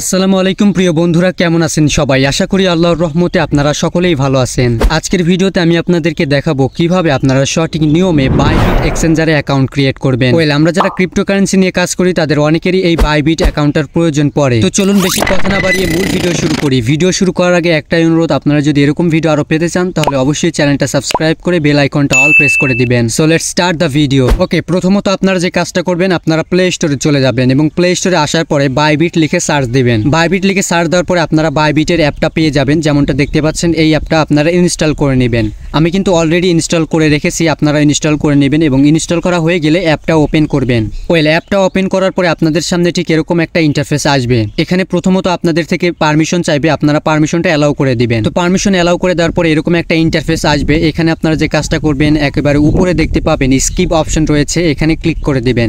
আসসালামু আলাইকুম প্রিয় বন্ধুরা, কেমন আছেন সবাই? আশা করি আল্লাহর রহমতে আপনারা সকলেই ভালো আছেন। আজকের ভিডিওতে আমি আপনাদেরকে দেখাবো কিভাবে আপনারা সঠিক নিয়মে বাইবিট এক্সচেঞ্জারে অ্যাকাউন্ট ক্রিয়েট করবেন। আমরা যারা ক্রিপ্টোকারেন্সি নিয়ে কাজ করি তাদের অনেকেরই এই বাইবিট অ্যাকাউন্টের প্রয়োজন পড়ে। তো চলুন বেশি কথা না বাড়িয়ে মূল ভিডিও শুরু করি। ভিডিও শুরু করার আগে একটাই অনুরোধ, আপনারা যদি এরকম ভিডিও আরো পেতে চান তাহলে অবশ্যই চ্যানেলটা সাবস্ক্রাইব করে বেল আইকনটা অল প্রেস করে দিবেন। So let's start the video. Okay, প্রথমত আপনারা যে কাজটা করবেন, আপনারা প্লে স্টোরে চলে যাবেন এবং প্লে স্টোরে আসার পরে বাইবিট লিখে সার্চ দিবেন। বাইবিট লিখে সার্চ দেওয়ার পরে আপনারা বাইবিটের অ্যাপটা পেয়ে যাবেন। যেমনটা দেখতে পাচ্ছেন, এই অ্যাপটা আপনারা ইনস্টল করে নেবেন। আমি কিন্তু অলরেডি ইনস্টল করে রেখেছি, আপনারা ইনস্টল করে নেবেন এবং ইনস্টল করা হয়ে গেলে অ্যাপটা ওপেন করবেন। অ্যাপটা ওপেন করার পরে আপনাদের সামনে ঠিক এরকম একটা ইন্টারফেস আসবে। এখানে প্রথমত আপনাদের থেকে পারমিশন চাইবে, আপনারা পারমিশনটা অ্যালাউ করে দিবেন। তো পারমিশন অ্যালাউ করে দেওয়ার পরে এরকম একটা ইন্টারফেস আসবে। এখানে আপনারা যে কাজটা করবেন, একেবারে উপরে দেখতে পাবেন স্কিপ অপশন রয়েছে, এখানে ক্লিক করে দিবেন।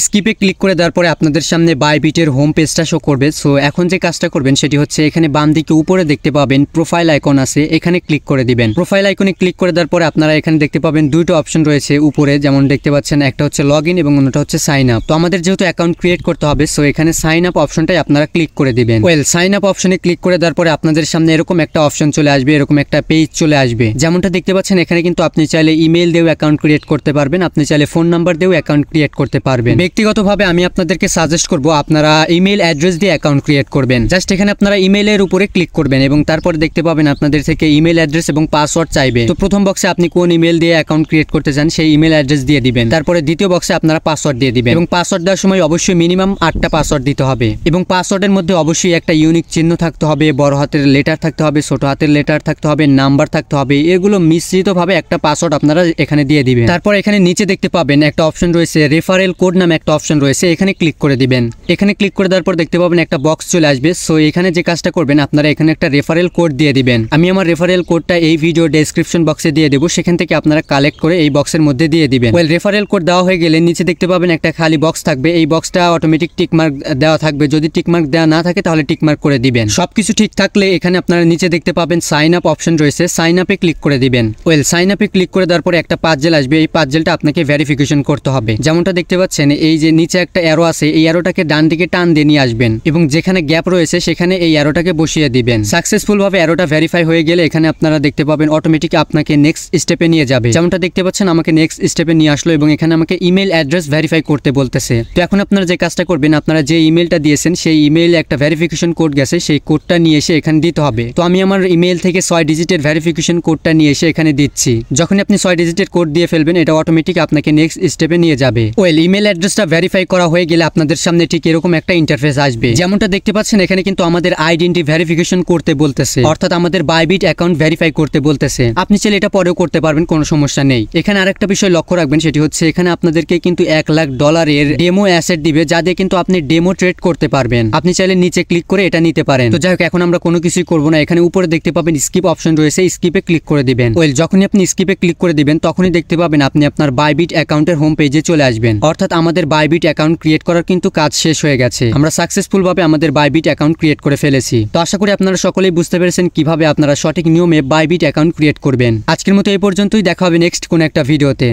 স্কিপে ক্লিক করে দেওয়ার পরে আপনাদের সামনে বাইবিটের হোম পেজটা শো করবে। সো এখন যে কাজটা করবেন সেটি হচ্ছে, এখানে বাম দিকে উপরে দেখতে পাবেন প্রোফাইল আইকন আছে, এখানে ক্লিক করে দিবেন। প্রোফাইল আইকনে ক্লিক করে দেওয়ার পরে আপনারা এখানে দেখতে পাবেন দুটো অপশন রয়েছে উপরে, যেমন দেখতে পাচ্ছেন, একটা হচ্ছে লগ ইন এবং অন্যটা হচ্ছে সাইন আপ। তো আমাদের যেহেতু অ্যাকাউন্ট ক্রিয়েট করতে হবে, সো এখানে সাইন আপ অপশনটাই আপনারা ক্লিক করে দিবেন। সাইন আপ অপশনে ক্লিক করে দেওয়ার পরে আপনাদের সামনে এরকম একটা অপশন চলে আসবে, এরকম একটা পেজ চলে আসবে। যেমনটা দেখতে পাচ্ছেন, এখানে কিন্তু আপনি চাইলে ইমেল দিয়েও অ্যাকাউন্ট ক্রিয়েট করতে পারবেন, আপনি চাইলে ফোন নাম্বার দিয়েও অ্যাকাউন্ট ক্রিয়েট করতে পারবেন। ব্যক্তিগতভাবে আমি আপনাদেরকে সাজেস্ট করব আপনারা ইমেল অ্যাড্রেস দিয়ে অ্যাকাউন্ট ক্রিয়েট করবেন। জাস্ট এখানে আপনারা ইমেলের উপরে ক্লিক করবেন এবং তারপরে দেখতে পাবেন আপনাদের থেকে ইমেল অ্যাড্রেস এবং পাসওয়ার্ড চাইবে। তো প্রথম বক্সে আপনি কোন ইমেল দিয়ে অ্যাকাউন্ট ক্রিয়েট করতে চান সেই ইমেল অ্যাড্রেস দিয়ে দিবেন। তারপরে দ্বিতীয় বক্সে আপনারা পাসওয়ার্ড দিয়ে দিবেন এবং পাসওয়ার্ড দেওয়ার সময় অবশ্যই মিনিমাম 8টা পাসওয়ার্ড দিতে হবে এবং পাসওয়ার্ডের মধ্যে অবশ্যই একটা ইউনিক চিহ্ন থাকতে হবে, বড় হাতের লেটার থাকতে হবে, ছোট হাতের লেটার থাকতে হবে, নাম্বার থাকতে হবে। এগুলো মিশ্রিতভাবে একটা পাসওয়ার্ড আপনারা এখানে দিয়ে দিবেন। তারপর এখানে নিচে দেখতে পাবেন একটা অপশন রয়েছে, রেফারেল কোড নামে একটা অপশন রয়েছে, এখানে ক্লিক করে দিবেন। এখানে ক্লিক করে দেওয়ার পর দেখতে পাবেন একটা বক্স চলে আসবে। সো এখানে যে কাজটা করবেন, আপনারা এখানে একটা রেফারেল কোড দিয়ে দিবেন। আমি আমার রেফারেল কোডটা এই ভিডিও ডেসক্রিপশন বক্সে দিয়ে দেবো, সেখান থেকে আপনারা কালেক্ট করে এই বক্সের মধ্যে দিয়ে দিবেন। রেফারেল কোড দেওয়া হয়ে গেলে নিচে দেখতে পাবেন একটা খালি বক্স থাকবে, এই বক্সটা অটোমেটিক টিকমার্ক দেওয়া থাকবে। যদি টিকমার্ক দেওয়া না থাকে তাহলে টিকমার্ক করে দিবেন। সবকিছু ঠিক থাকলে এখানে আপনারা নিচে দেখতে পাবেন সাইন আপ অপশন রয়েছে, সাইন আপে ক্লিক করে দিবেন। সাইন আপে ক্লিক করে দেওয়ার পরে একটা পাজেল আসবে, এই পাজেলটা আপনাকে ভেরিফিকেশন করতে হবে। যেমনটা দেখতে পাচ্ছেন, এই যে নিচে একটা অ্যারো আছে, এই অ্যারোটাকে ডান দিকে টান দিয়ে নিয়ে আসবেন এবং যেখানে গ্যাপ রয়েছে সেখানে এই অ্যারোটাকে বসিয়ে দিবেন। সাকসেসফুল ভাবে অ্যারোটা ভেরিফাই হয়ে গেলে এখানে আপনারা দেখতে পাবেন অটোমেটিক আপনাকে নেক্সট স্টেপে নিয়ে যাবে। যেমনটা দেখতে পাচ্ছেন, আমাকে নেক্সট স্টেপে নিয়ে আসলো এবং এখানে আমাকে ইমেল অ্যাড্রেস ভেরিফাই করতে বলতেছে। তো এখন আপনারা যে কাজটা করবেন, আপনারা যে ইমেলটা দিয়েছেন সেই ইমেইলে একটা ভেরিফিকেশন কোড গেছে, সেই কোডটা নিয়ে এসে এখানে দিতে হবে। তো আমি আমার ইমেল থেকে 6 ডিজিটের ভেরিফিকেশন কোডটা নিয়ে এসে এখানে দিচ্ছি। যখন আপনি 6 ডিজিটের কোড দিয়ে ফেলবেন, এটা অটোমেটিক আপনাকে নেক্সট স্টেপে নিয়ে যাবে। ইমেল অ্যাড্রেসটা ভেরিফাই করা হয়ে গেলে আপনাদের সামনে ঠিক এরকম একটা ইন্টারফেস আসবে। যেমনটা দেখতে পাচ্ছেন, এখানে কিন্তু আমাদের আইডেন্টি ভেরিফিকেশন করতে বলতেছে, অর্থাৎ আমাদের বাইবিট অ্যাকাউন্ট ভেরিফাই করতে বলতেছে। আপনি চাইলে এটা পরেও করতে পারবেন, কোনো সমস্যা নেই। এখানে আরেকটা বিষয় লক্ষ্য রাখবেন, সেটি হচ্ছে এখানে আপনাদেরকে কিন্তু $1,00,000 ডেমো অ্যাসেট দিবে, যা দিয়ে কিন্তু আপনি ডেমো ট্রেড করতে পারবেন। আপনি চাইলে নিচে ক্লিক করে এটা নিতে পারেন। তো যাই হোক, এখন আমরা কোনো কিছুই করবো না। এখানে উপরে দেখতে পাবেন স্কিপ অপশন রয়েছে, স্কিপে ক্লিক করে দিবেন। যখনই আপনি স্কিপে ক্লিক করে দিবেন, তখনই দেখতে পাবেন আপনি আপনার বাইবিট অ্যাকাউন্টের হোম পেজে চলে আসবেন। অর্থাৎ আমাদের বাইবিট অ্যাকাউন্ট ক্রিয়েট করার কিন্তু কাজ শেষ হয়ে গেছে। আমরা সাকসেসফুল ভাবে আমাদের বাইবিট অ্যাকাউন্ট ক্রিয়েট করে ফেলেছি। তো আশা করি আপনারা সকলেই বুঝতে পেরেছেন কিভাবে আপনারা সঠিক নিয়মে বাইবিট অ্যাকাউন্ট ক্রিয়েট করবেন। আজকের মতো এই পর্যন্তই, দেখা হবে নেক্সট কোন একটা ভিডিওতে।